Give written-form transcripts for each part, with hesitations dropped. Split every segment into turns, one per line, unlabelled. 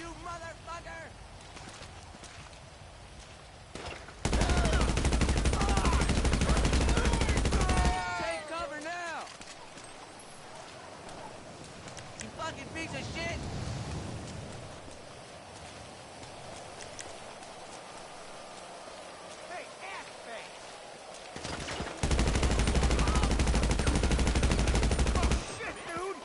you motherfucker! Take cover now! You fucking piece of shit! Hey, ass-face! Oh, shit, dude!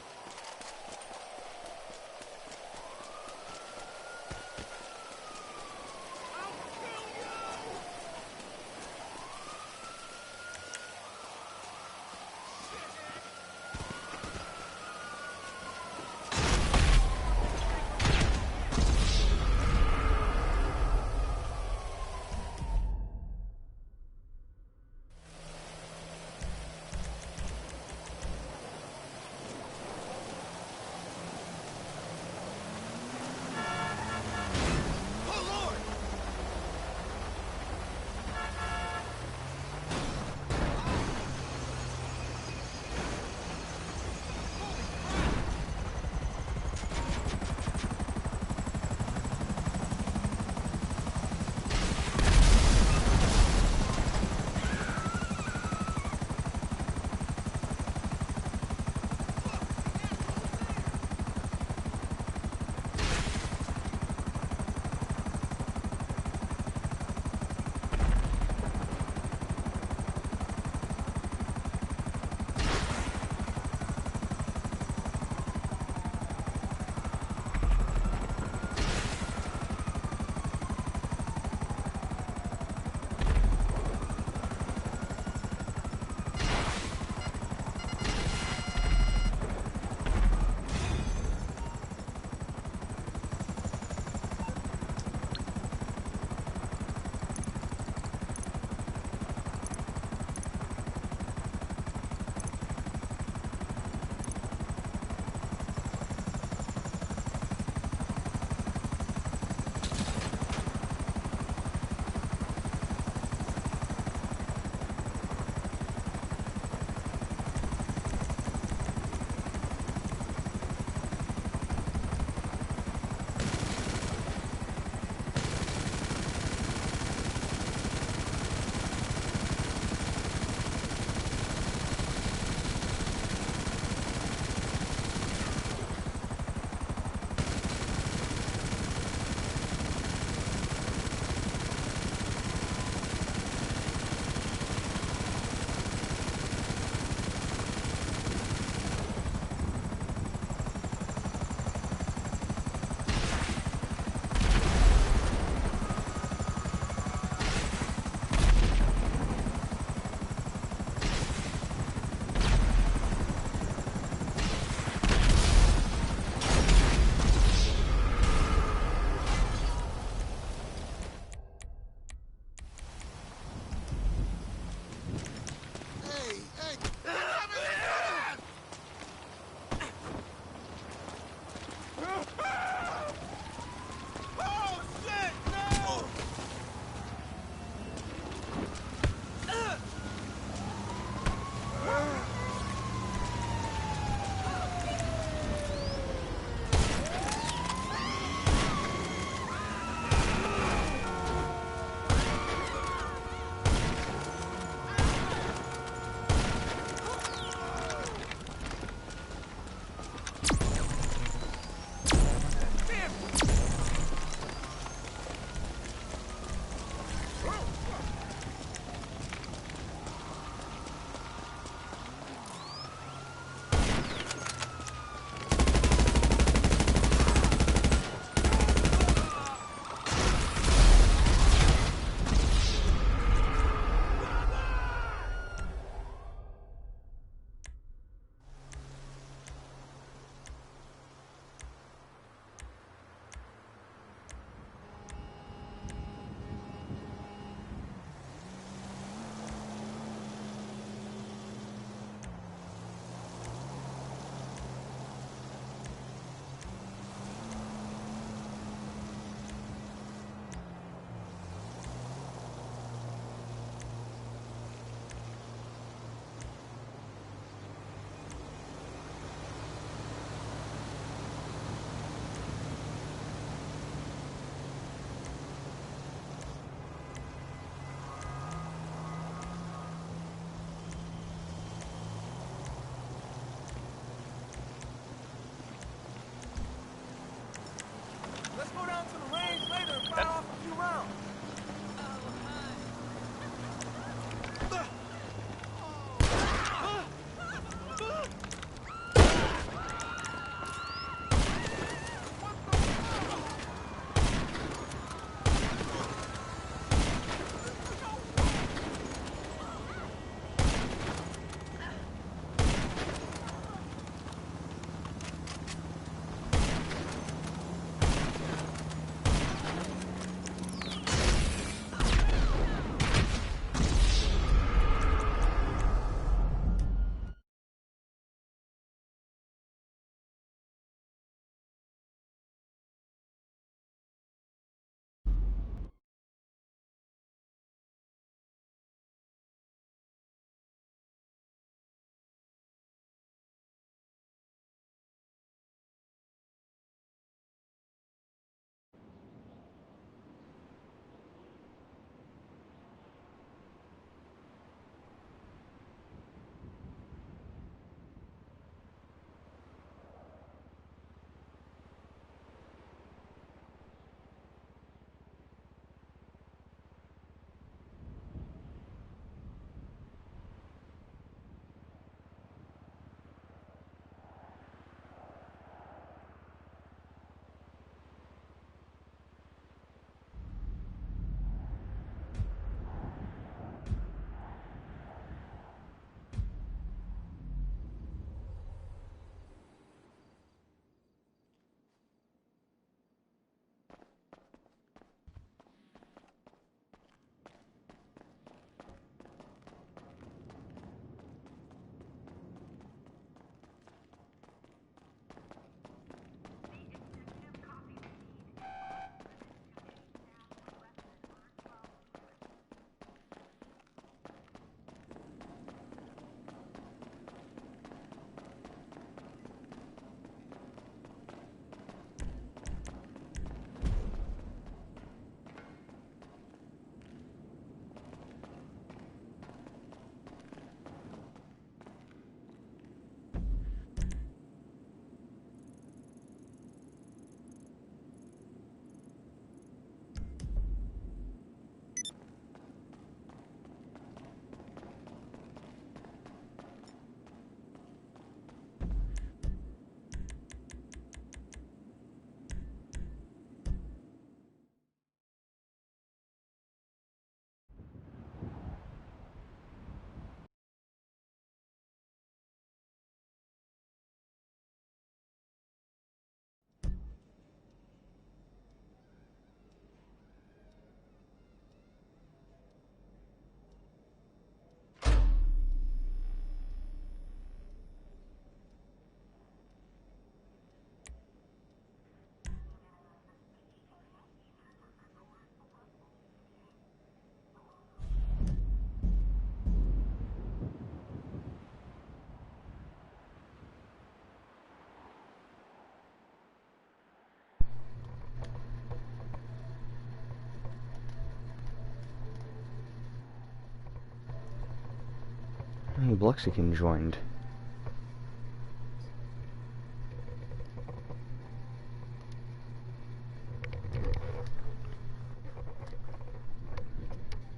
Blexican joined.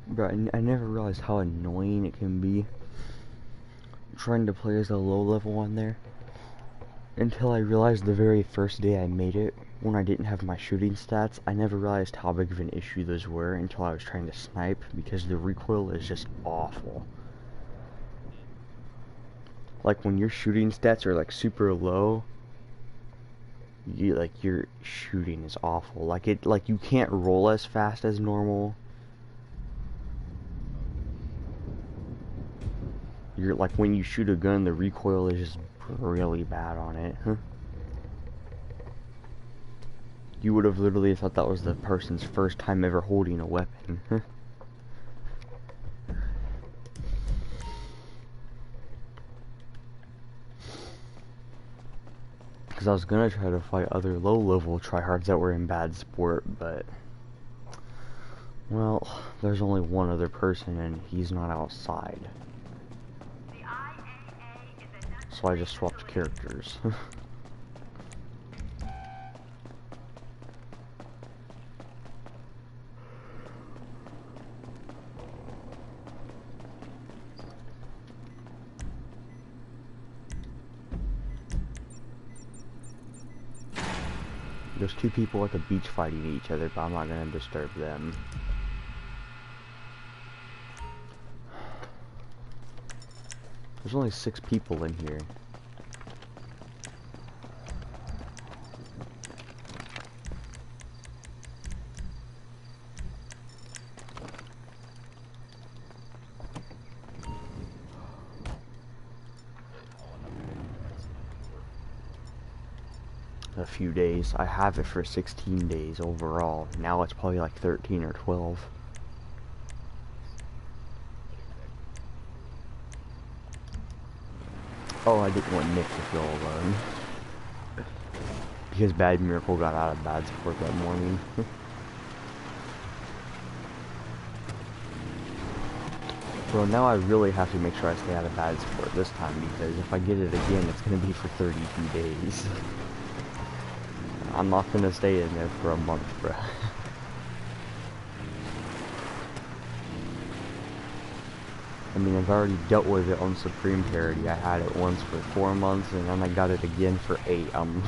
Bro, I never realized how annoying it can be trying to play as a low level on there. Until I realized the very first day I made it, when I didn't have my shooting stats, I never realized how big of an issue those were until I was trying to snipe, because the recoil is just awful. Like when your shooting stats are like super low, your shooting is awful. Like you can't roll as fast as normal. You're like, when you shoot a gun, the recoil is just really bad on it. You would have literally thought that was the person's first time ever holding a weapon. Because I was gonna try to fight other low-level tryhards that were in bad sport, but well, there's only one other person and he's not outside. So I just swapped characters. There's two people at the beach fighting each other, but I'm not gonna disturb them. There's only 6 people in here. A few days. I have it for 16 days overall. Now it's probably like 13 or 12. Oh, I didn't want Nick to feel alone. Because Bad Miracle got out of bad sport that morning. Bro, now I really have to make sure I stay out of bad sport this time, because if I get it again, it's gonna be for 32 days. I'm not gonna stay in there for a month, bro. I mean, I've already dealt with it on Supreme Parity. I had it once for 4 months, and then I got it again for 8. I'm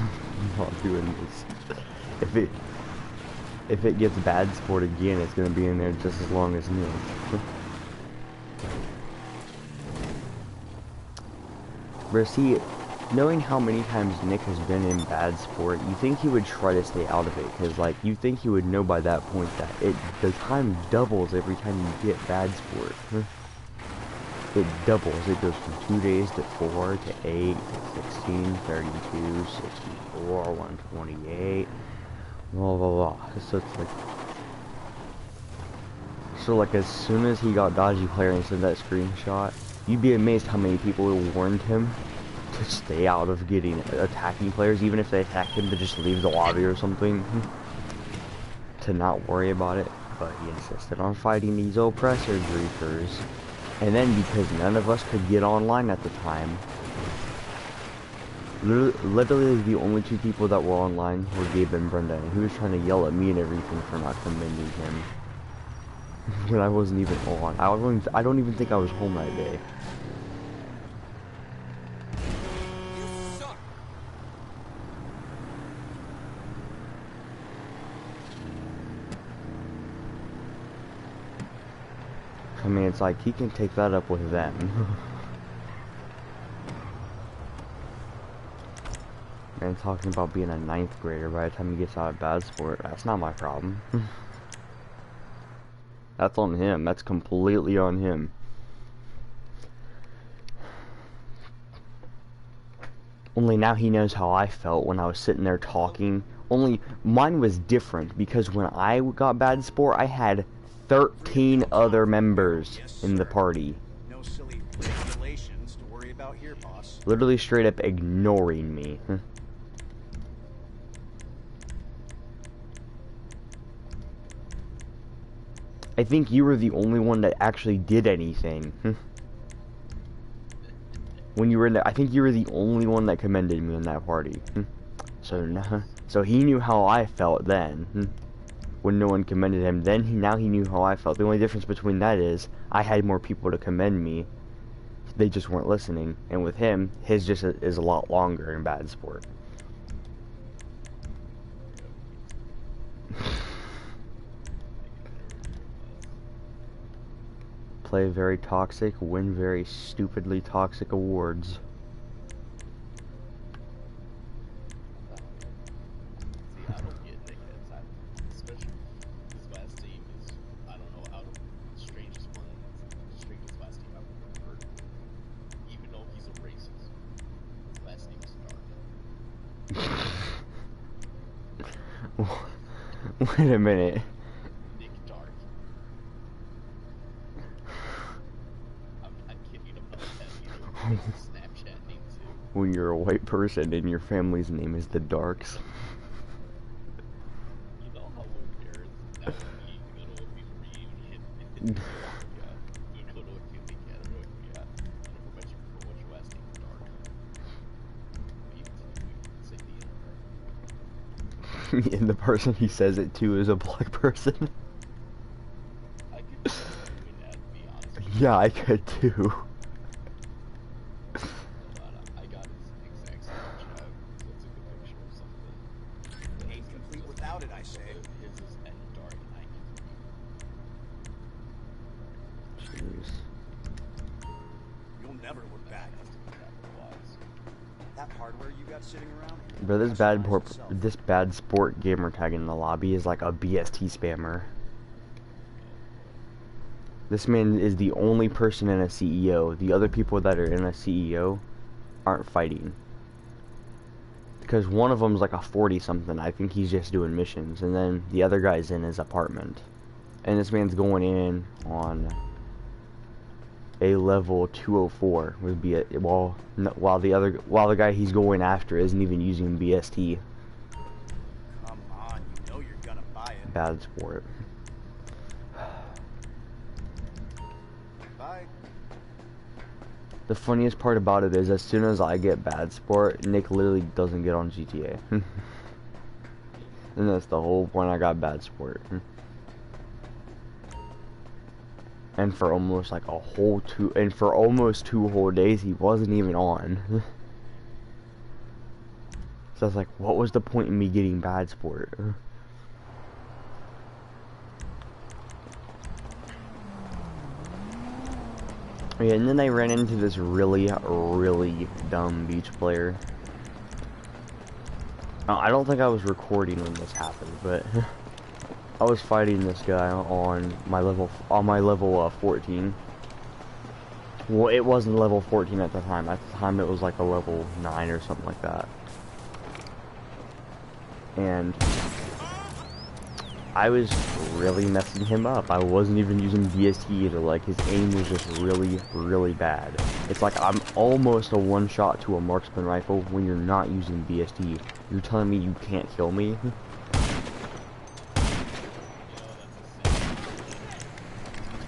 not doing this. If it gets bad sport again, it's gonna be in there just as long as me. But see, knowing how many times Nick has been in bad sport, you think he would try to stay out of it, because like, you think he would know by that point that the time doubles every time you get bad sport. It doubles. It goes from 2 days to 4 to 8 to 16, 32, 64, 128, blah blah blah. So it's like, as soon as he got Dodgy Player and sent that screenshot, you'd be amazed how many people warned him to stay out of getting attacking players, even if they attacked him, to just leave the lobby or something, to not worry about it. But he insisted on fighting these oppressor griefers. And then, because none of us could get online at the time, literally the only 2 people that were online were Gabe and Brenda, and he was trying to yell at me and everything for not commending him when I wasn't even on. I don't even think I was home that day.
You suck.
I mean, it's like, he can take that up with them. Man, talking about being a 9th grader by the time he gets out of bad sport, that's not my problem. That's on him. That's completely on him. Only now he knows how I felt when I was sitting there talking. Only mine was different, because when I got bad sport, I had 13 other members in the party.
No silly regulations to worry about here, boss.
Literally straight up ignoring me. I think you were the only one that actually did anything. When you were in the, I think you were the only one that commended me in that party. So no, so he knew how I felt then. When no one commended him, then now he knew how I felt. The only difference between that is I had more people to commend me. They just weren't listening. And with him, his just is a lot longer in bad sport. Play very toxic, win very stupidly toxic awards.
See, I don't get Nick inside, especially his last team is, I don't know, out of the strangest one, strangest last team I've ever heard. Even though he's a racist, his last name is Dark.
Wait a minute.
Nick Dark. I'm kidding about that. He has a Snapchat name too.
When you're a white person and your family's name is the Darks.
You know how embarrassing that would be to go to a family reunion. You go to a family gathering. Yeah. I never met you before. What's your last name? Dark. You say the N-word.
And the person he says it to is a black person.
I could see you doing that, to be honest with you.
Yeah, I could too.
I got his exact Snapchat. It's a good picture of something.
Ain't complete without it, I say.
His is N-Dark 93.
Jeez.
You'll never look back. That hardware you got sitting around?
Bro, this bad sport gamer tag in the lobby is like a BST spammer. This man is the only person in a CEO. The other people that are in a CEO aren't fighting. Because one of them's like a 40-something. I think he's just doing missions. And then the other guy's in his apartment. And this man's going in on a level 204 would be it, while the guy he's going after isn't even using BST.
Come on, you know you're gonna buy it.
Bad sport.
Bye.
The funniest part about it is as soon as I get bad sport, Nick literally doesn't get on GTA. And that's the whole point. I got bad sport. And for almost like almost 2 whole days he wasn't even on. So I was like, what was the point in me getting bad sport? Yeah, and then I ran into this really dumb beach player. I don't think I was recording when this happened, but I was fighting this guy on my level 14. Well, it wasn't level 14 at the time. At the time, it was like a level 9 or something like that. And I was really messing him up. I wasn't even using BST either. Like, his aim was just really bad. It's like I'm almost a one-shot to a marksman rifle when you're not using BST. You're telling me you can't kill me?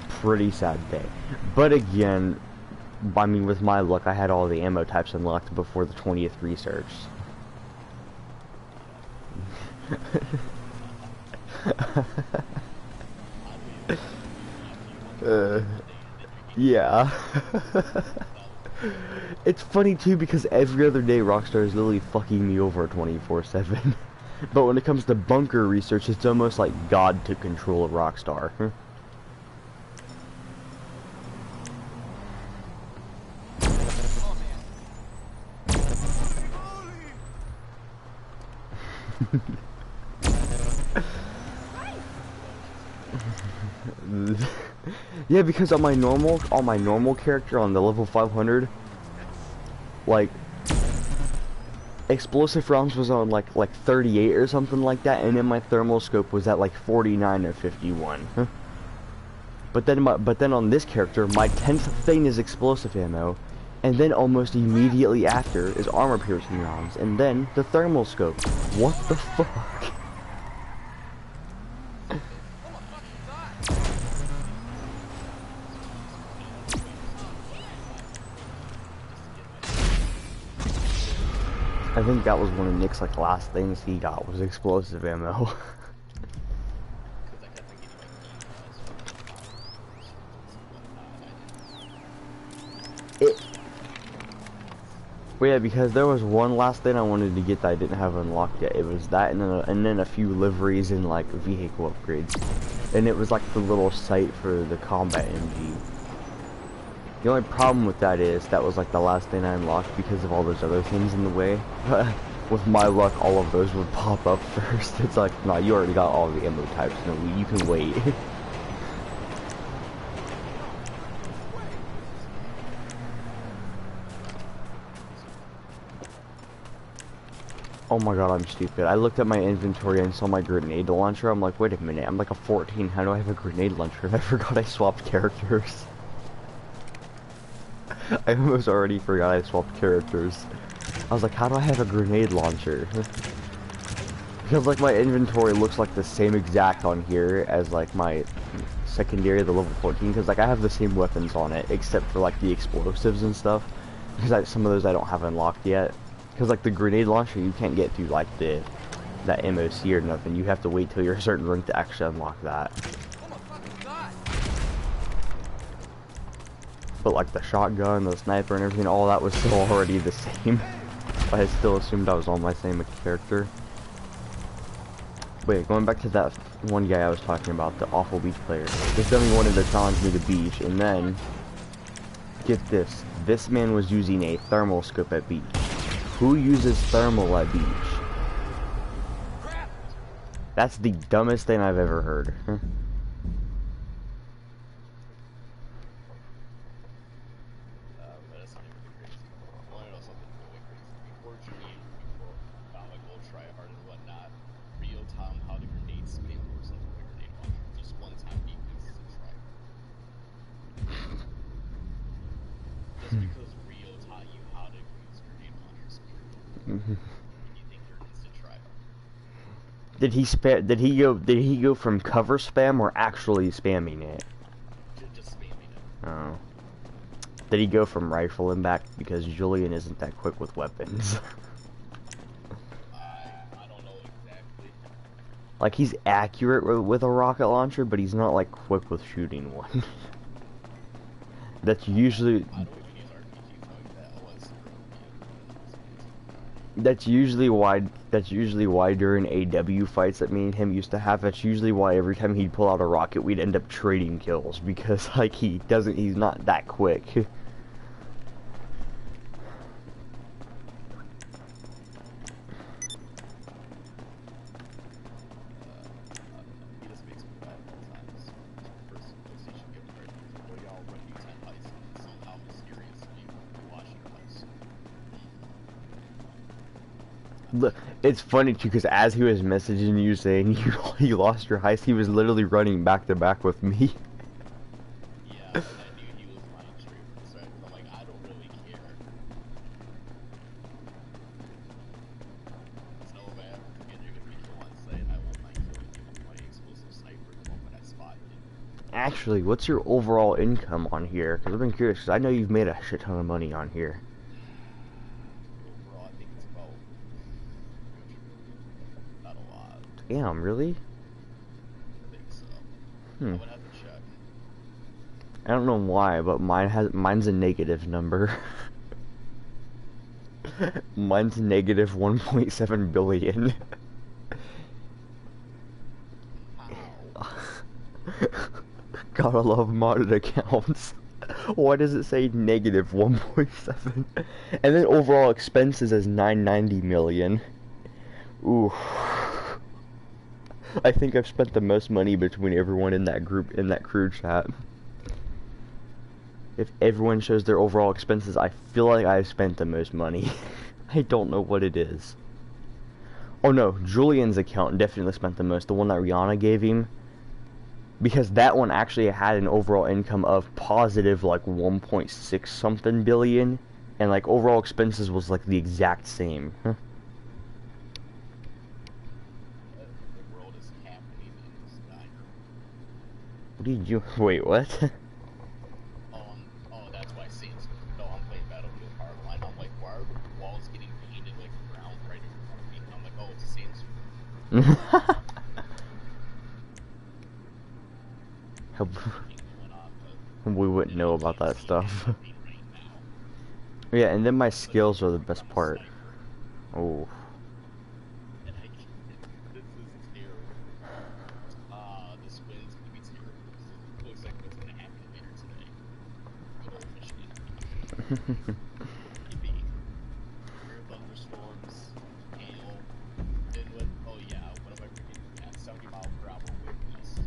Pretty sad day. But again, I mean, with my luck, I had all the ammo types unlocked before the 20th research. Yeah. It's funny too because every other day Rockstar is literally fucking me over 24/7. But when it comes to bunker research, it's almost like God took control of Rockstar. Yeah, because on my normal character on the level 500, like explosive rounds was on like 38 or something like that, and then my thermal scope was at like 49 or 51. But then on this character, my 10th thing is explosive ammo, and then almost immediately after is armor piercing rounds, and then the thermal scope. What the fuck? I think that was one of Nick's like last things he got was explosive ammo.
Because I kept on getting like emails from and whatnot.
It. Well, yeah, because there was one last thing I wanted to get that I didn't have unlocked yet. It was that, and then a few liveries and like vehicle upgrades, and it was like the little site for the combat MG. The only problem with that is that was like the last thing I unlocked because of all those other things in the way. But with my luck, all of those would pop up first. It's like, nah, you already got all the ammo types. No, you can wait. Oh my god, I'm stupid. I looked at my inventory and saw my grenade launcher. I'm like, wait a minute, I'm like a 14. How do I have a grenade launcher? I forgot I swapped characters. I almost already forgot I swapped characters. I was like, how do I have a grenade launcher? Because like my inventory looks like the same exact on here as like my secondary, the level 14. Because like I have the same weapons on it, except for like the explosives and stuff. Because some of those I don't have unlocked yet. Because like the grenade launcher, you can't get through like that MOC or nothing. You have to wait till you're a certain rank to actually unlock that. But like the shotgun, the sniper, and everything, all that was still already the same. But I still assumed I was on my same character. Wait, going back to that one guy I was talking about, the awful beach player. This dummy wanted to challenge me to beach, and then get this. This man was using a thermal scope at beach. Who uses thermal at beach? That's the dumbest thing I've ever heard.
That's not even crazy. I want to know something really crazy. Before Jimmy, before like we'll try hard and whatnot, Rio taught him how to grenade spam or something with a grenade launcher. Just one time he uses a try. Just because Rio taught you how to use grenade launchers, you think you're an instant try.
Did he go from cover spam or actually spamming it?
Just spamming it.
Oh. Did he go from rifle and back? Because Julian isn't that quick with weapons.
I don't know exactly.
Like he's accurate with a rocket launcher, but he's not like quick with shooting one. That's usually
I don't even use RPGs like that. Unless
that's usually why during AW fights that me and him used to have, that's usually why every time he'd pull out a rocket we'd end up trading kills, because like he's not that quick.
he just makes me mad at all times. First PlayStation gift card, where y'all run you 10 heists and somehow mysteriously watching heists.
Look, it's funny too, because as he was messaging you saying you lost your heist, he was literally running back to back with me.
Yeah, I knew he was lying straight from the start, 'cause I'm like, I don't really care. So if I ever forget you're gonna be killed on site, I won't mind killing you with my explosive sniper the moment I spot you.
Actually, what's your overall income on here? Because I've been curious, because I know you've made a shit ton of money on here.
Overall, I think it's about 300 million. Not a lot.
Damn, really?
I think so. I
Hmm.
would have to check.
I don't know why, but mine's a negative number. Mine's negative 1.7 billion.
How?
Gotta love modded accounts. Why does it say negative 1.7? And then overall expenses as 990 million. Ooh. I think I've spent the most money between everyone in that group, in that crew chat. If everyone shows their overall expenses, I feel like I've spent the most money. I don't know what it is. Oh no, Julian's account definitely spent the most, the one that Rihanna gave him. Because that one actually had an overall income of positive like 1.6 something billion. And like overall expenses was like the exact same.
The world is happening in this diner.
What did you, wait, what?
Oh, that's why Saints. No, I'm playing Battlefield Hardline. I'm like, why are the walls getting painted like brown
we wouldn't know about that stuff.
Being right now.
Yeah, and then my skills are the best part. Oh.
And this is terrible. This wind's gonna be terrible. It looks like what's gonna happen later today. Good old Michigan. Yippee. Rare thunderstorms, hail, then what? Oh yeah, what am I forgetting? Yeah, 70-mile-per-hour wind gusts.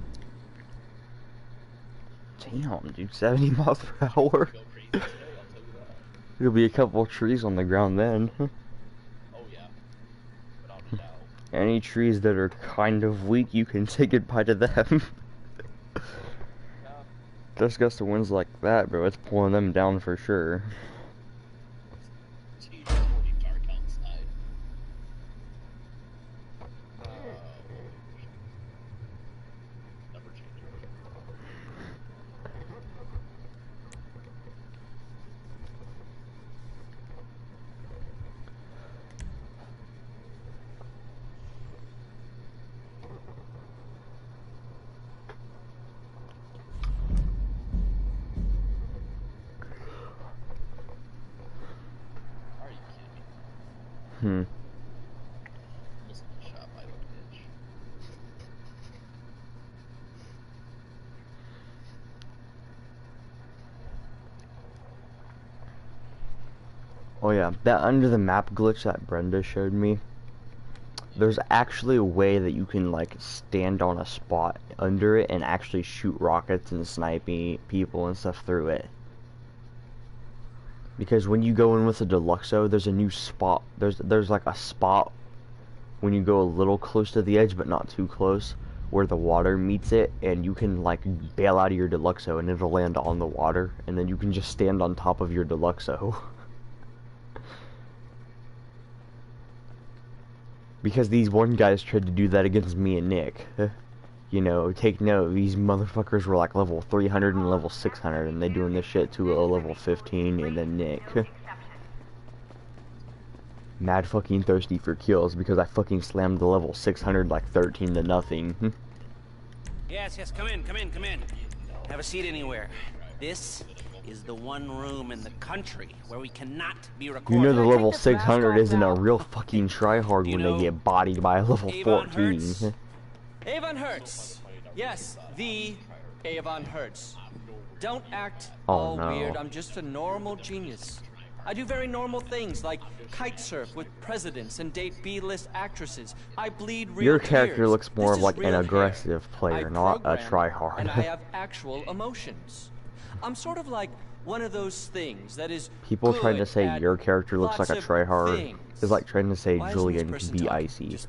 Damn, dude, 70 miles per hour.
Go crazy today, I'll tell you that.
There'll be a couple of trees on the ground then.
Oh yeah, without a doubt.
Any trees that are kind of weak, you can say goodbye to them.
Yeah.
Just gust of winds like that, bro, it's pulling them down for sure.
Geez, it's already dark outside. Number changer. Are you kidding me?
Hmm.
Almost got shot by the bitch.
Oh yeah, that under the map glitch that Brenda showed me. There's actually a way that you can like stand on a spot under it and actually shoot rockets and snipe people and stuff through it. Because when you go in with a Deluxo, there's a new spot. There's like a spot when you go a little close to the edge but not too close, where the water meets it, and you can like bail out of your Deluxo and it'll land on the water, and then you can just stand on top of your Deluxo. Because these one guys tried to do that against me and Nick. You know, take note, these motherfuckers were like level 300 and level 600, and they doing this shit to a level 15, and then Nick. Mad fucking thirsty for kills because I fucking slammed the level 600 like 13 to nothing.
Yes, come in. Have a seat anywhere. This is the one room in the country where we cannot be recorded.
You know the
Can I
level
take this mask
600
off
isn't a
now?
real fucking tryhard
You
when
know
they get bodied by a level
Avon
14.
Hertz?
Avon Hertz. Yes, the Avon Hertz. Don't act
Oh,
all
no.
weird. I'm just a normal genius. I do very normal things like kite surf with presidents and date B-list actresses. I bleed real
Your character
tears.
looks more
This
of like
is
an
real
aggressive
hair.
player,
I
not a
program,
tryhard.
and I have actual emotions. I'm sort of like one of those things that is
People trying to
good
say
at
your character looks like
lots
a
of
tryhard
things.
is like trying to say
Why isn't this
Julian
person
be
talking?
icy.
Just,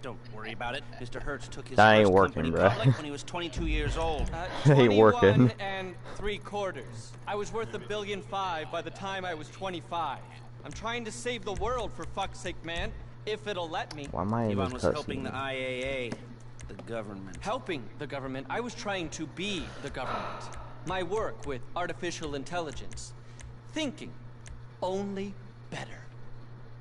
don't worry about it. Mr. Hertz took his
That ain't
first
working,
company
bruh.
public when he was 22 years old.
Ain't working.
21 and 3/4. I was worth $1.5 billion by the time I was 25. I'm trying to save the world, for fuck's sake, man. If it'll let me.
Why am I in
Ivan
this
was helping the
cutscene?
IAA, the government.
Helping the government. I was trying to be the government. My work with artificial intelligence. Thinking only better.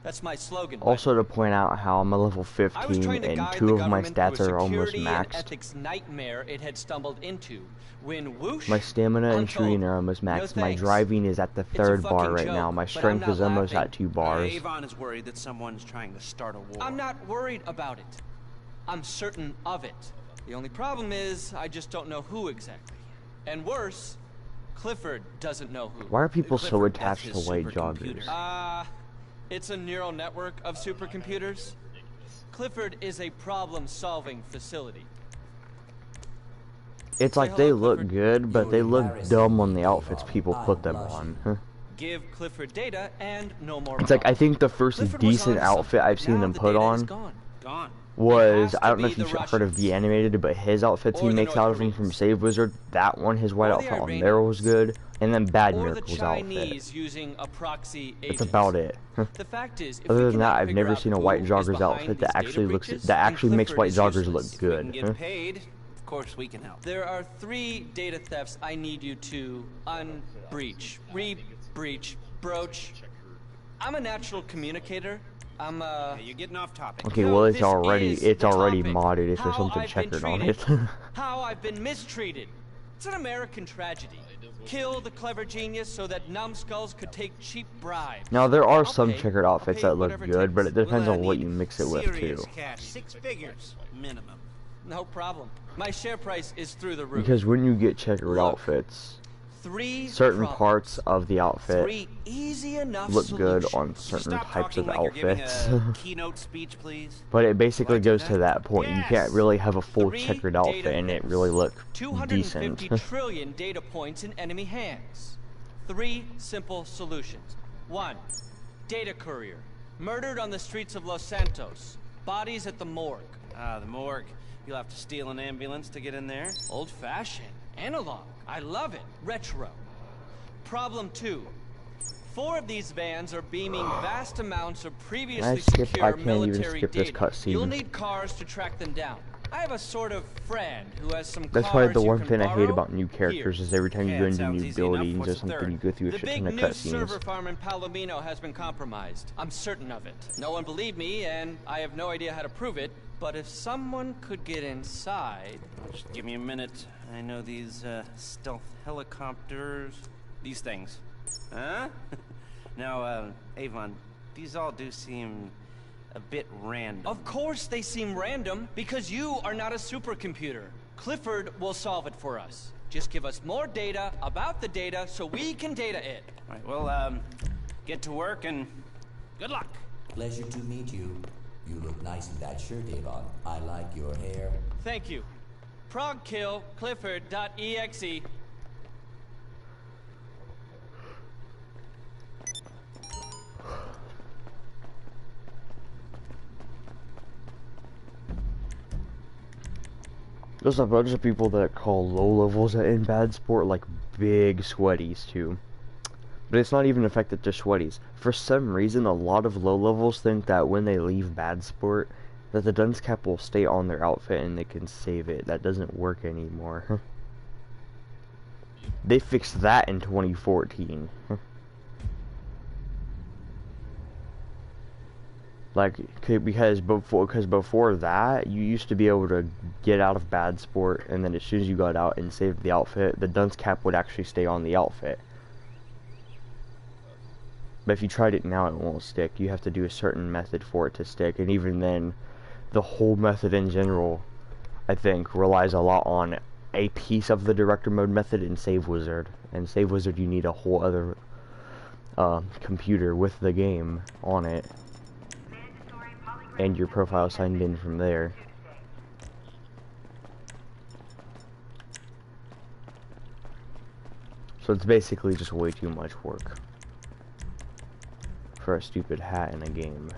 That's my slogan.
Also to point out how I'm a level
I was
15
trying to
and
guide
2
the
of my
government
stats
through a
are almost
security and
maxed.
ethics nightmare it had stumbled into when whoosh.
My stamina and
I'm told,
shooting are almost
"No
maxed. My
thanks."
driving is at the
It's a
3rd bar
fucking
right now.
joke,
My
but I'm
strength
not
is almost
laughing.
at 2 bars.
Avon is worried that someone's trying to start a war.
I'm not worried about it. I'm certain of it. The only problem is I just don't know who exactly. And worse, Clifford doesn't know who.
Why are people so
Clifford,
attached
that's
to
his
white
supercomputer.
joggers?
It's a neural network of supercomputers. Clifford is a problem-solving facility.
It's
Say
like they
hello,
look
Clifford.
good, but they look dumb on the outfits people put them
blushing.
on.
Give Clifford data and no more.
It's like I think the first
Clifford was
decent
onto
outfit I've seen
something.
them
Now
put
the data is
on
gone.
Gone.
was,
has
I
to
don't know
be
if you've
the
heard of the
Russians.
animated, but his outfits he
Or the
makes
North
out of them from
Koreans.
Save Wizard, that one, his white
Or the
outfit on there was good, and then Bad
Or the
Miracle's
Chinese
outfit.
using a proxy agent.
That's about it.
The fact is, if
Other
we
than that,
cannot
I've
figure
never
out
seen a
who
white
is
jogger's
behind
outfit
these
that actually
data
looks,
breaches,
that
then
actually makes
Clifford
white
is
joggers look
useless.
If we can
good.
get paid, of course we can help.
There are 3 data thefts I need you to unbreach, re-breach, broach. I'm a natural communicator. I'm
Hey, you're getting off topic.
Okay,
No,
well it's
this
already
is the
modded if there's
topic.
something
How I've been
checkered on
treated.
it.
How I've been mistreated. It's an American tragedy. Kill the clever genius so that numbskulls could take cheap bribes.
Now there are
I'll
some
pay.
checkered
I'll
outfits
pay
that look
whatever
good, but
takes.
it depends
We'll,
on what
need
you mix it with
serious
too.
cash, 6 figures minimum.
No problem. My share price is through the roof.
Because when you get checkered
Look,
outfits,
3
certain
problems.
parts of the outfit
3 easy enough
look good
solutions.
on certain
Stop
types
talking
of
like you're giving
outfits.
a keynote speech, please.
But it basically
Why do
goes
that?
to that point. You can't
Yes!
really have a full
3
checkered
data
outfit and it
points.
really look
250
decent.
trillion data points in enemy hands. 3 simple solutions. 1. Data courier. Murdered on the streets of Los Santos. Bodies at the morgue.
Ah, the morgue. You'll have to steal an ambulance to get in there.
Old-fashioned. Analog. I love it. Retro. Problem 2. 4 of these vans are beaming vast amounts of previously
I
secure
can't even
military
skip this
data.
cutscene.
You'll need cars to track them down. I have a sort of friend who has some
That's
cars
probably the
you
one
can
thing I hate
borrow.
about new characters
Here.
is every time you
Yeah,
go
it
into
sounds
new
easy enough.
buildings or
What's the
something,
third?
you go through a
The
shit
big
ton of
new
cutscenes.
server farm in Palomino has been compromised. I'm certain of it. No one believed me, and I have no idea how to prove it. But if someone could get inside...
Just give me a minute. I know these stealth helicopters. These things. Huh? Now, Avon, these all do seem a bit random.
Of course they seem random, because you are not a supercomputer. Clifford will solve it for us. Just give us more data about the data so we can data it.
All right, well, get to work and good luck.
Pleasure to meet you. You look nice in that shirt, Avon. I like your hair.
Thank you. Progkill Clifford.exe.
There's a bunch of people that call low levels in bad sport like big sweaties too. But it's not even affected to sweaties. For some reason, a lot of low levels think that when they leave bad sport, that the dunce cap will stay on their outfit and they can save it. That doesn't work anymore. They fixed that in 2014. Like, because before that, you used to be able to get out of bad sport, and then as soon as you got out and saved the outfit, the dunce cap would actually stay on the outfit. But if you tried it now, it won't stick. You have to do a certain method for it to stick, and even then, the whole method in general, I think, relies a lot on a piece of the director mode method in Save Wizard. And Save Wizard, you need a whole other computer with the game on it, and your profile signed in from there. So it's basically just way too much work for a stupid hat in a game.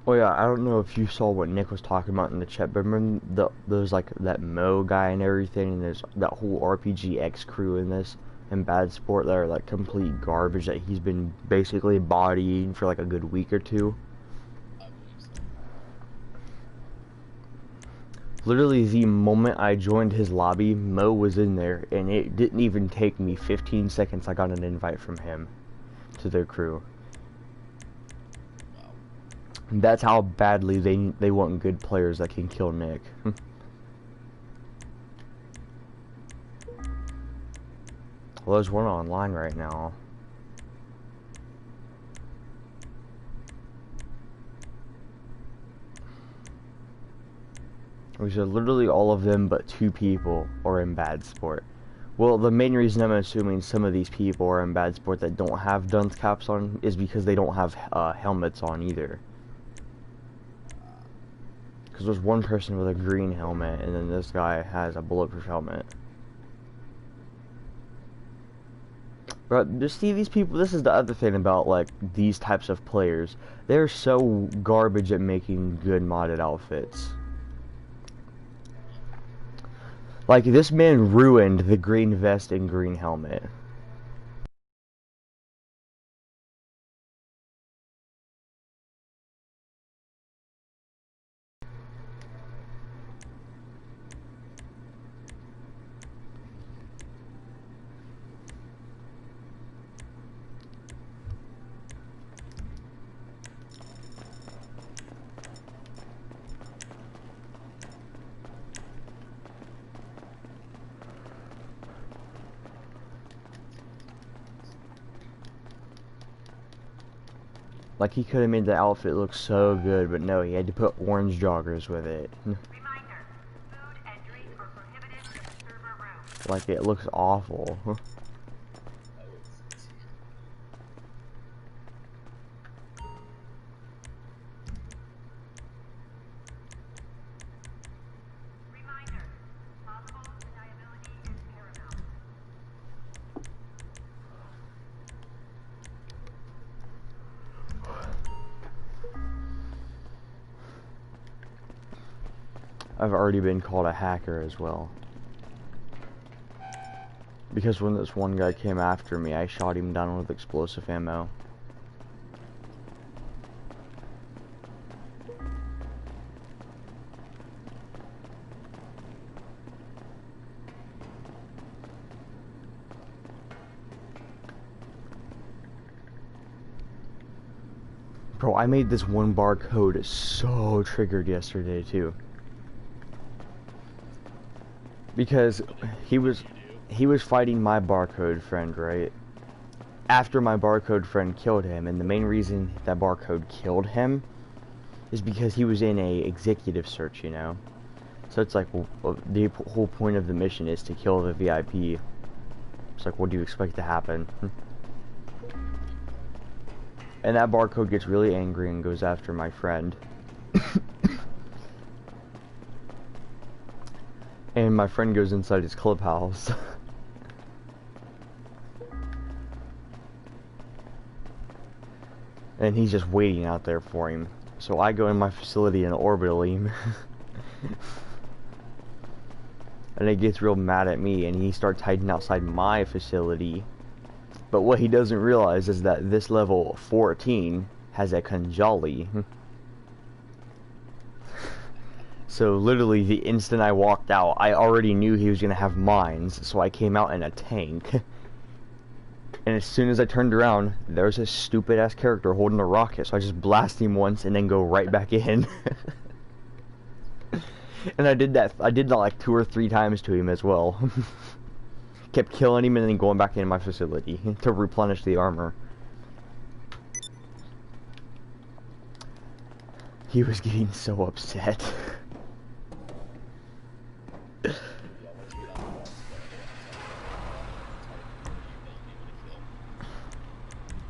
Oh yeah, I don't know if you saw what Nick was talking about in the chat, but remember there's like that Mo guy and everything, and there's that whole RPGX crew in this, and Bad Sport that are like complete garbage that he's been basically bodying for like a good week or two. Literally the moment I joined his lobby, Mo was in there, and it didn't even take me 15 seconds. I got an invite from him to their crew. That's how badly they want good players that can kill Nick. Well, there's one online right now. We said literally all of them but 2 people are in Bad Sport. Well, the main reason I'm assuming some of these people are in Bad Sport that don't have dunce caps on is because they don't have helmets on either. Because there's one person with a green helmet, and then this guy has a bulletproof helmet. But just see these people, this is the other thing about like these types of players. They're so garbage at making good modded outfits. Like this man ruined the green vest and green helmet. Like he could have made the outfit look so good, but no, he had to put orange joggers with it.
Reminder, food and drink are prohibited in the server room.
Like it looks awful.
Reminder, possible deniability is paramount.
I've already been called a hacker as well. Because when this one guy came after me, I shot him down with explosive ammo. Bro, I made this one barcode so triggered yesterday too. Because he was fighting my barcode friend, right? After my barcode friend killed him, and the main reason that barcode killed him is because he was in a executive search, you know? So it's like, well, the whole point of the mission is to kill the VIP. It's like, what do you expect to happen? And that barcode gets really angry and goes after my friend. And my friend goes inside his clubhouse. And he's just waiting out there for him. So I go in my facility and orbital him. And he gets real mad at me and he starts hiding outside my facility. But what he doesn't realize is that this level 14 has a Khanjali. So literally the instant I walked out, I already knew he was going to have mines, so I came out in a tank. And as soon as I turned around, there's a stupid ass character holding a rocket, so I just blast him once and then go right back in. And I did that like 2 or 3 times to him as well. Kept killing him and then going back in my facility to replenish the armor. He was getting so upset.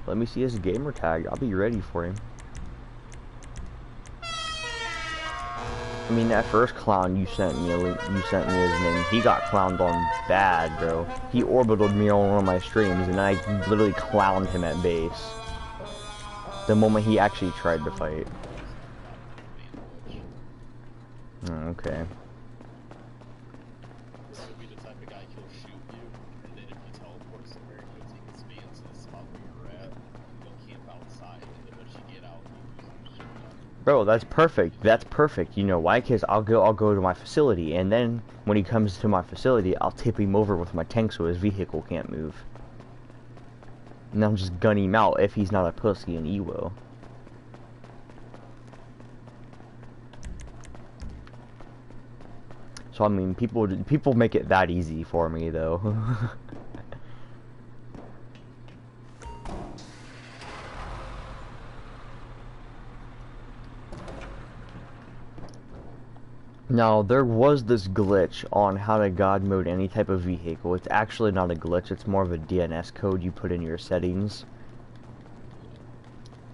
Let me see his gamer tag. I'll be ready for him. I mean, that first clown you sent me his name. He got clowned on bad, bro. He orbitaled me on one of my streams, and I literally clowned him at base. The moment he actually tried to fight. Okay.
So be the type of guy he'll shoot you, and then if you teleport somewhere, he'll take his fan to the spot where you're at, he'll camp outside, and then once you get out, he'll shoot you.
Bro, that's perfect. That's perfect. You know why? Because I'll go to my facility, and then when he comes to my facility, I'll tip him over with my tank so his vehicle can't move. And I'll just gun him out if he's not a pussy in Ewo. So I mean, people make it that easy for me though. Now, there was this glitch on how to god mode any type of vehicle. It's actually not a glitch, it's more of a DNS code you put in your settings.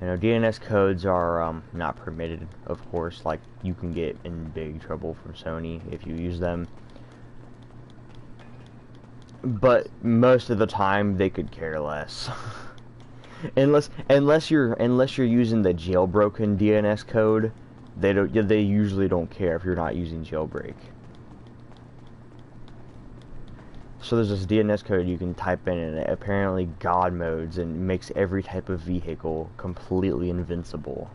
You know, DNS codes are not permitted, of course. Like, you can get in big trouble from Sony if you use them. But most of the time, they could care less. unless you're using the jailbroken DNS code, they usually don't care if you're not using jailbreak. So there's this DNS code you can type in, and it apparently God modes and makes every type of vehicle completely invincible.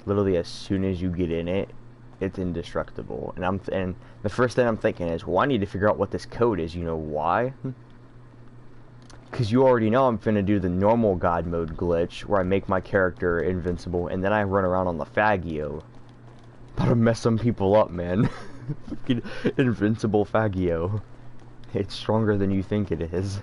Literally, as soon as you get in it, it's indestructible. And the first thing I'm thinking is, well, I need to figure out what this code is. You know why? Because you already know I'm finna do the normal God mode glitch, where I make my character invincible, and then I run around on the Fagio. About to mess some people up, man. Fucking invincible Fagio. It's stronger than you think it is.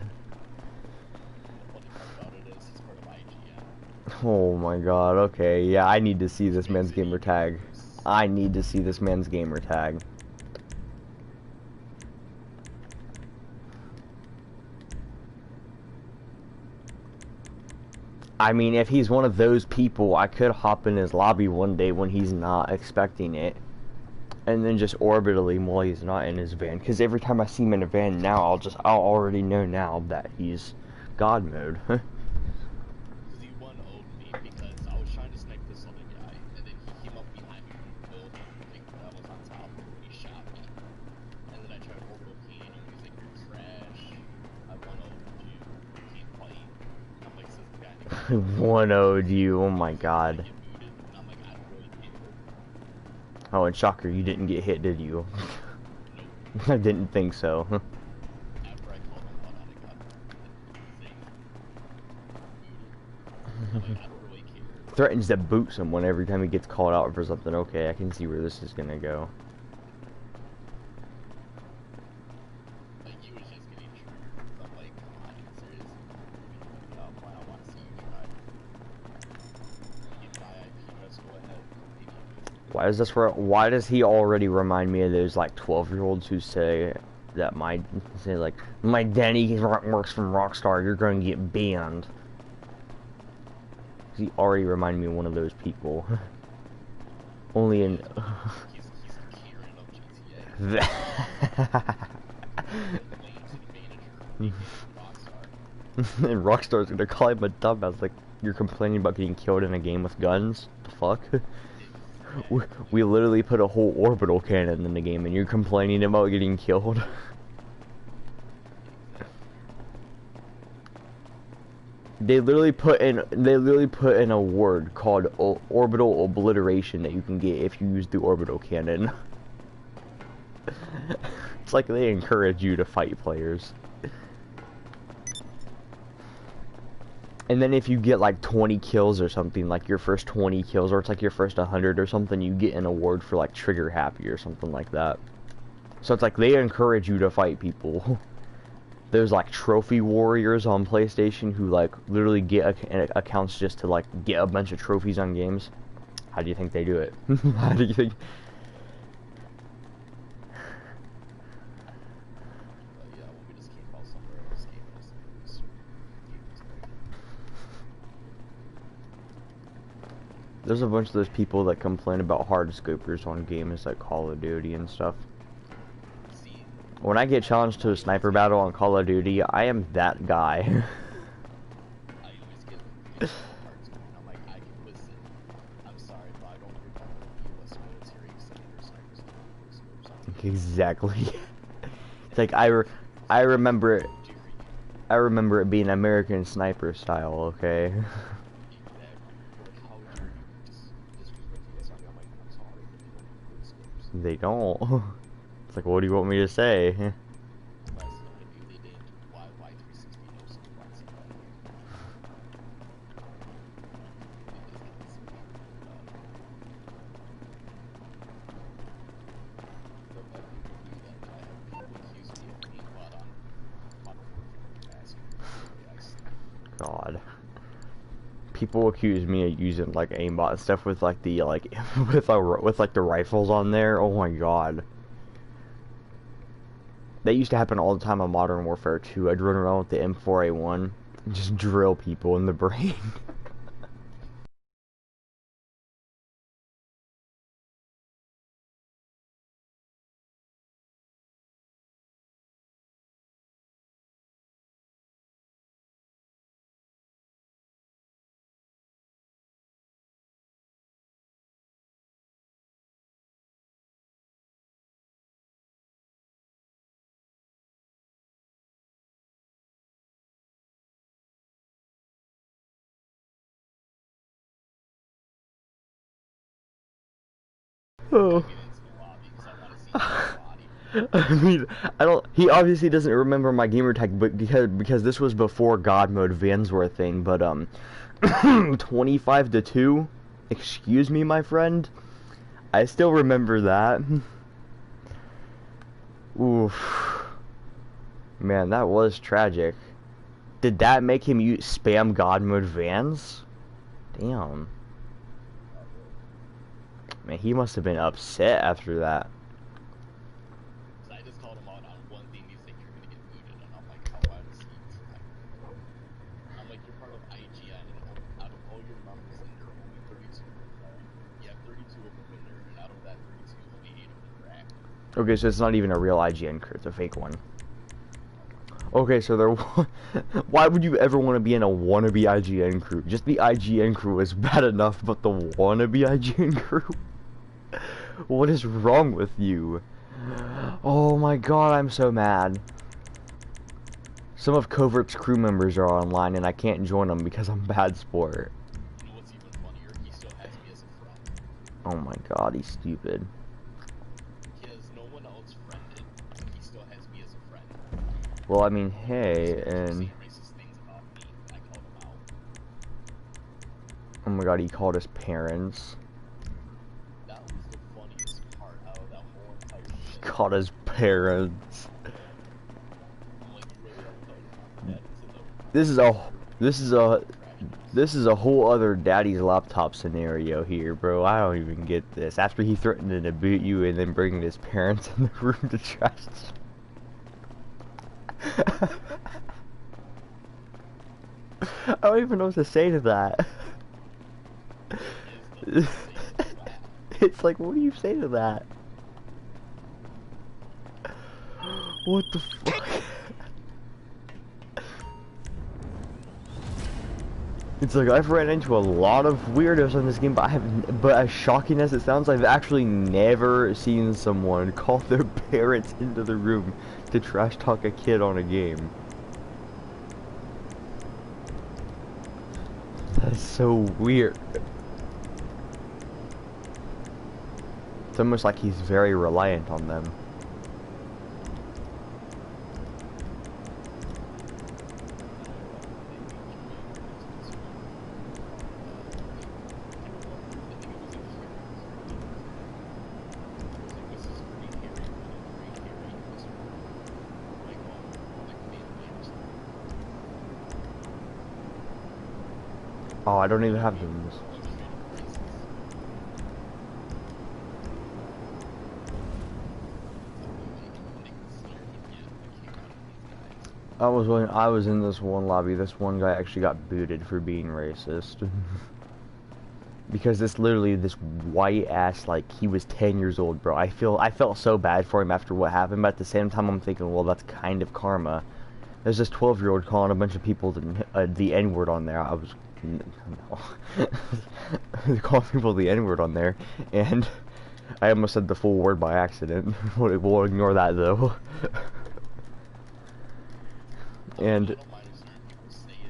Oh my god, okay, yeah, I need to see this man's gamer tag. I need to see this man's gamer tag. I mean, if he's one of those people, I could hop in his lobby one day when he's not expecting it. And then just orbitally him while he's not in his van. Because every time I see him in a van now, I'll already know now that he's God mode.
He one-0'd me because I was trying to snipe this other guy, and then he came up behind me and killed him. Like, I was on top of him when he shot me. And then I tried orbital keying him. He's like, you're trash. I one-0'd you. Can't fight. I'm like, says the guy.
1-0'd you, oh my god. Oh, and shocker, you didn't get hit, did you? I didn't think so. Threatens to boot someone every time he gets called out for something. Okay, I can see where this is gonna go. Why does he already remind me of those like 12-year-olds who say that my daddy works from Rockstar, you're going to get banned. He already reminded me of one of those people. Only in and Rockstar's gonna call him a dumbass, like, you're complaining about getting killed in a game with guns? The fuck? We literally put a whole orbital cannon in the game, and you're complaining about getting killed. They literally put in a word called orbital obliteration that you can get if you use the orbital cannon. It's like they encourage you to fight players. And then if you get like 20 kills or something, like your first 20 kills, or it's like your first 100 or something, you get an award for like trigger happy or something like that. So it's like they encourage you to fight people. There's like trophy warriors on PlayStation who like literally get accounts just to like get a bunch of trophies on games. How do you think they do it? How do you think? There's a bunch of those people that complain about hard scopers on games like Call of Duty and stuff. When I get challenged to a sniper battle on Call of Duty, I am that guy. Exactly. It's like I remember it being American Sniper style, okay? They don't. It's like, what do you want me to say? God. People accuse me of using like aimbot and stuff with like the with like the rifles on there. Oh my god. That used to happen all the time on Modern Warfare 2. I'd run around with the M4A1 and just drill people in the brain. Oh.
Get into the lobby because I want to see his body.
I mean, I don't. He obviously doesn't remember my gamer tag, but because this was before God Mode Vansworth thing. But 25 to 2. Excuse me, my friend. I still remember that. Oof. Man, that was tragic. Did that make him spam God Mode Vans? Damn. Man, he must have been upset after that.
So I just called him out on one thing. He's like, "You're gonna get booted," and I'm like, "How out of seats?" I'm like, "You're part of IGN, and out of all your members in there, only 32 are you have 32 of them in there, and out of that 32, only 8 of them are active."
Okay, so it's not even a real IGN crew, it's a fake one. Okay, so there. Why would you ever want to be in a wannabe IGN crew? Just the IGN crew is bad enough, but the wannabe IGN crew? What is wrong with you? Oh my god, I'm so mad. Some of Covert's crew members are online and I can't join them because I'm bad sport.
You know what's even funnier? He still has me as a friend.
Oh my god, he's stupid.
He has no one else friended, but he still has me as a friend.
Well, I mean, hey, and...
Saying racist things about me, and I called him out.
Oh my god, he called his parents.
That was the funniest part out of that whole entire
He
shit.
called his parents.
I'm like, you really don't tell your mom and dad
This is a whole other daddy's laptop scenario here, bro. I don't even get this. After he threatened to boot you and then bringing his parents in the room to trash. I don't even know what to say to that. It's like, what do you say to that? What the fuck? It's like I've ran into a lot of weirdos in this game, but as shocking as it sounds, I've actually never seen someone call their parents into the room to trash talk a kid on a game. That's so weird. It's almost like he's very reliant on them. Oh, I don't even have them. I was in this one lobby. This one guy actually got booted for being racist. Because this white ass, like, he was 10 years old, bro. I felt so bad for him after what happened, but at the same time I'm thinking, well, that's kind of karma. There's this 12-year-old calling a bunch of people the N-word on there. I was calling people the N-word on there, and I almost said the full word by accident. We'll ignore that though. And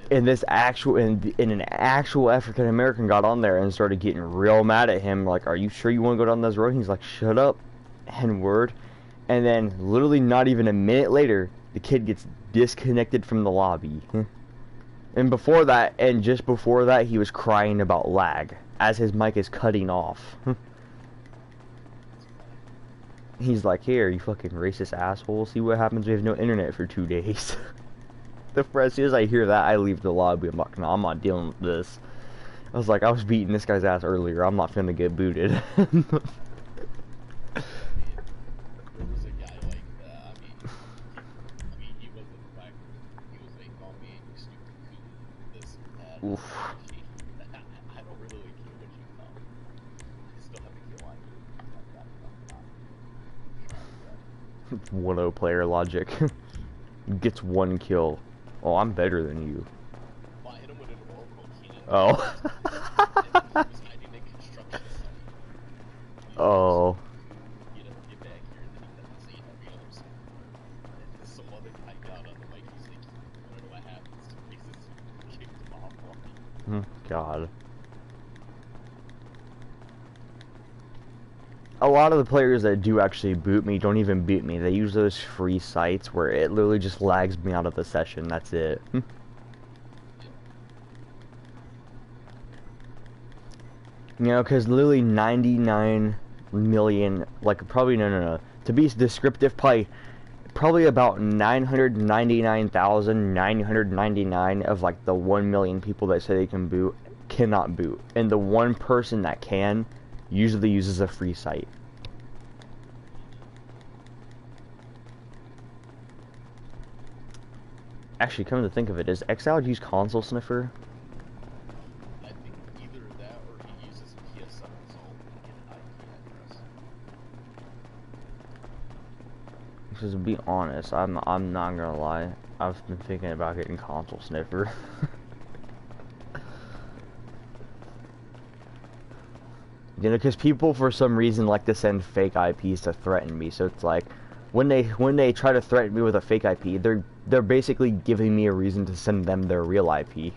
an actual African American got on there and started getting real mad at him, like, "Are you sure you want to go down this road?" And he's like, "Shut up, N-word." And then literally not even a minute later, the kid gets disconnected from the lobby. And before that, and just before that, he was crying about lag as his mic is cutting off. He's like, "Here, you fucking racist asshole. See what happens when you have no internet for 2 days." As soon as I hear that, I leave the lobby. I'm like, "No, I'm not dealing with this." I was like, I was beating this guy's ass earlier. I'm not finna get booted.
There was a guy like that. I mean, he wasn't black. He was like, "Oh man, you stupid coon, this and that."
Oof.
I don't really care what you call me. I still have a kill on you.
1-0 player logic. Gets 1 kill. Oh, I'm better than you.
Well, I hit him with an orbital cannon.
Oh.
And he was hiding in construction site.
Oh.
Get back here, and then he doesn't say every other side. And some other guy got on the mic, he's like, "I don't know what happens to racist." Kicked him off.
God. a lot of the players that do actually boot me don't even boot me. They use those free sites where it literally just lags me out of the session. That's it. You know, because literally 99 million, like, probably, no. To be descriptive, probably about 999,999 of, like, the 1 million people that say they can boot cannot boot. And the one person that can usually uses a free site. Actually, come to think of it, does Xcloud use Console Sniffer?
I think either that or he uses PS7 Result and get an IP address.
Because to be honest, I'm not gonna lie, I've been thinking about getting Console Sniffer. You know, because people for some reason like to send fake IPs to threaten me. So it's like, when they try to threaten me with a fake IP, they're basically giving me a reason to send them their real IP.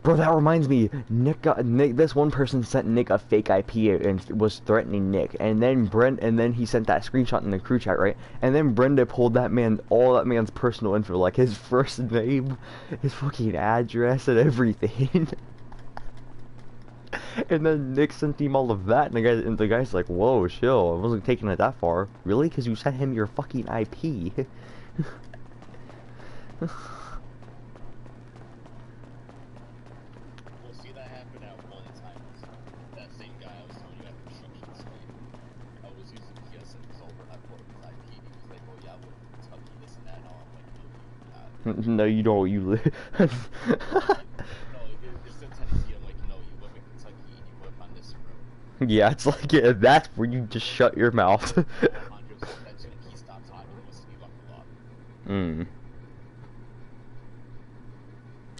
Bro, that reminds me, Nick, this one person sent Nick a fake IP and was threatening Nick, and then he sent that screenshot in the crew chat, right? And then Brenda pulled all that man's personal info, like his first name, his fucking address, and everything. And then Nick sent him all of that, and the guy's like, "Whoa, chill! I wasn't taking it that far, really? Because you sent him your fucking IP."
We'll see that happen at one time. That same guy I was telling you at the construction site. I was using PSN Result and I put his IP. He was like, "Oh yeah, I live in Kentucky, this and that." And all. I'm like,
No, you don't. You live.
no, it's in Tennessee. I'm like, no, you live in Kentucky and you live on this road.
Yeah, it's like, yeah, that's where you just shut your mouth.
He stopped talking and was you up a lot.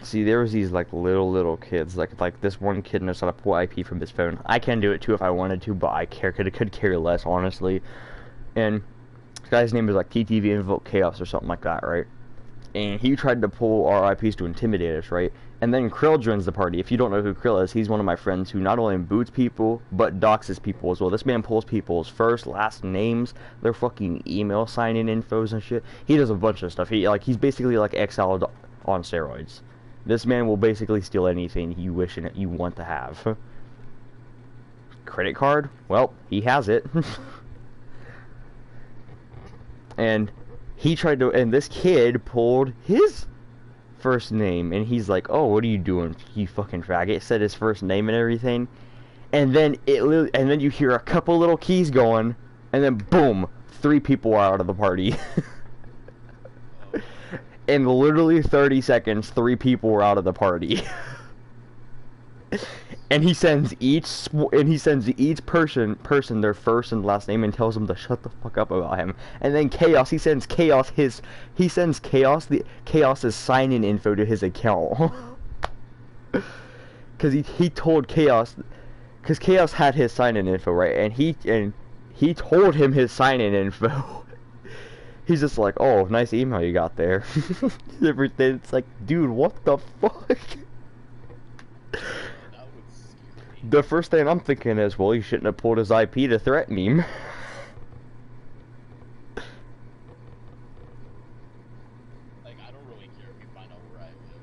See, there was these like little kids, like this one kid knows how to pull IP from his phone. I can do it too if I wanted to, but I could care less, honestly. And this guy's name is like TTV Invoke Chaos or something like that, right? And he tried to pull our IPs to intimidate us, right? And then Krill joins the party. If you don't know who Krill is, he's one of my friends who not only boots people, but doxes people as well. This man pulls people's first, last names, their fucking email sign-in infos and shit. He does a bunch of stuff. He's basically like Exiled on steroids. This man will basically steal anything you wish and you want to have. Credit card? Well, he has it. And he tried to, and this kid pulled his first name, and he's like, "Oh, what are you doing, you fucking faggot?" Said his first name and everything, and then and then you hear a couple little keys going, and then boom, 3 people are out of the party. In literally 30 seconds, 3 people were out of the party. And he sends each person their first and last name and tells them to shut the fuck up about him. And then Chaos, he sends Chaos's sign-in info to his account. Cause he told Chaos, cause Chaos had his sign-in info, right? And he told him his sign-in info. He's just like, "Oh, nice email you got there." Everything. It's like, dude, what the fuck? The first thing I'm thinking is, well, he shouldn't have pulled his IP to threaten him.
Like, I don't really care if you find out where I live.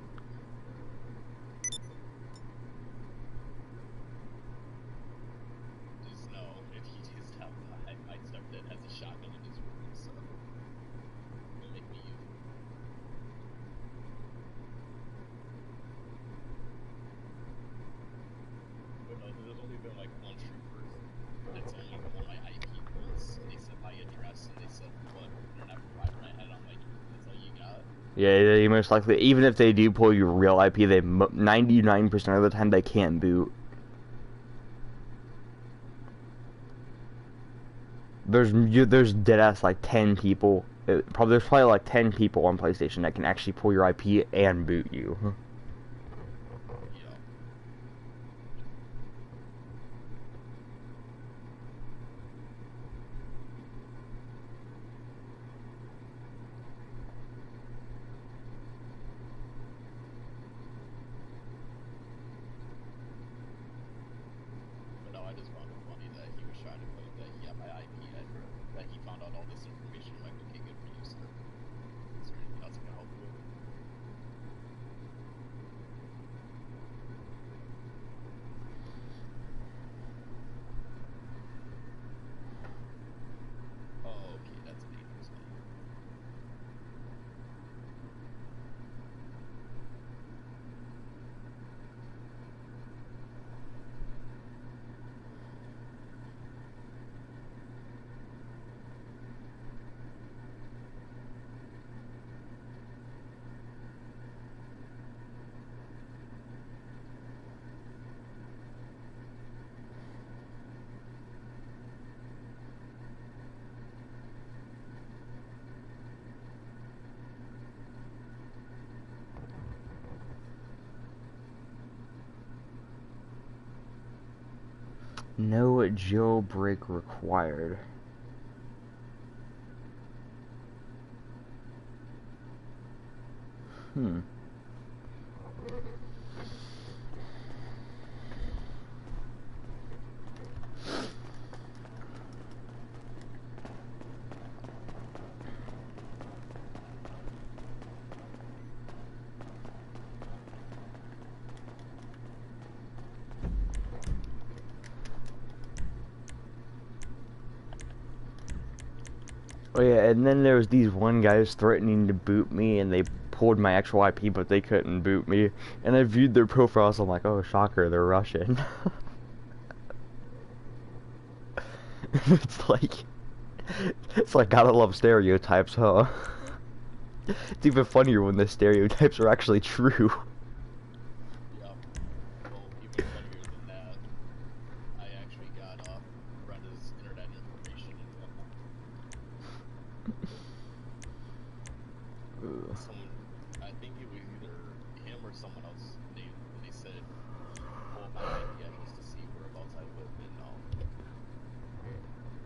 Just know, if he just have I stepped in as a shotgun in his room, so it'll make me use it. But no, there's only been like one trooper that's only on my IP once. They said my address and they said what internet provider I had. I'm like, that's all you got?
Yeah, they most likely, even if they do pull your real IP, 99% of the time they can't boot. There's deadass like 10 people. There's probably like 10 people on PlayStation that can actually pull your IP and boot you.
Yeah. But no, I just found it funny that he was trying notified him that he had my IP address, that he found out all this information. I'm like, okay, good for you, sir. Is there anything else I can help you with? Oh, okay, that's a dangerous thing.
No jailbreak required. Hmm. Oh yeah, and then there was these one guys threatening to boot me, and they pulled my actual IP, but they couldn't boot me. And I viewed their profiles, I'm like, oh shocker, they're Russian. It's like gotta love stereotypes, huh? It's even funnier when the stereotypes are actually true.
Yeah. Well, even funnier than that, I actually got Brenda's internet information and someone, I think it was either him or someone else, they said, pull up my IP address to see whereabouts I live in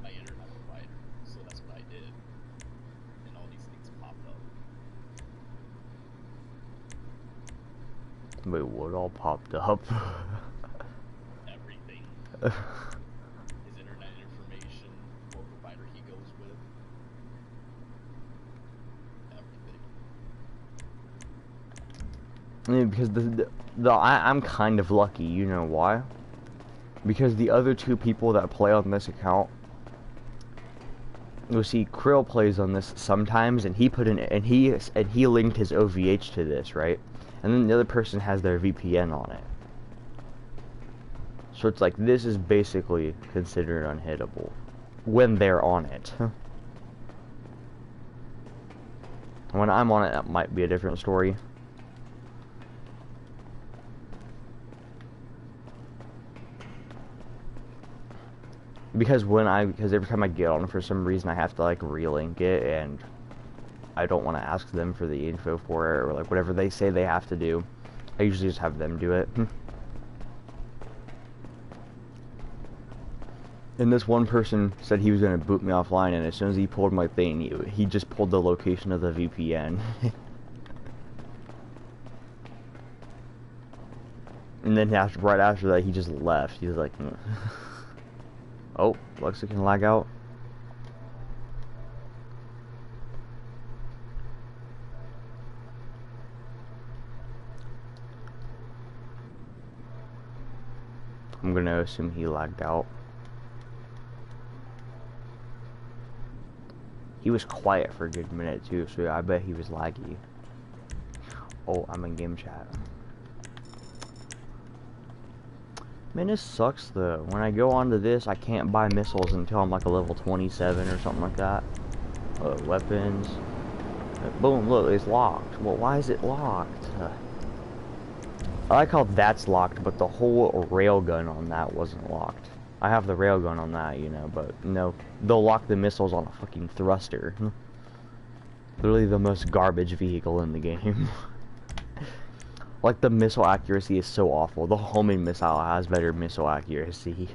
my internet provider. So that's what I did. And all these things popped up.
Wait, what all popped up?
Everything. His internet information, what provider he goes with. Everything.
I mean, because I'm kind of lucky, you know why? Because the other two people that play on this account, you'll see Krill plays on this sometimes, and he put in and he linked his OVH to this, right? And then the other person has their VPN on it. So it's like this is basically considered unhittable when they're on it. When I'm on it, that might be a different story. Because every time I get on, for some reason I have to like relink it, and I don't want to ask them for the info for it, or like whatever they say they have to do. I usually just have them do it. And this one person said he was going to boot me offline, and as soon as he pulled my thing, he just pulled the location of the VPN. And then right after that, he just left. He was like, oh, Lexa can lag out. I'm gonna assume he lagged out. He was quiet for a good minute too, so I bet he was laggy. Oh, I'm in game chat. Man, this sucks though. When I go onto this, I can't buy missiles until I'm like a level 27 or something like that. Weapons. Boom, look, it's locked. Well, why is it locked? I like how that's locked, but the whole railgun on that wasn't locked. I have the railgun on that, you know, but no, they'll lock the missiles on a fucking thruster. Literally the most garbage vehicle in the game. Like, the missile accuracy is so awful. The homing missile has better missile accuracy.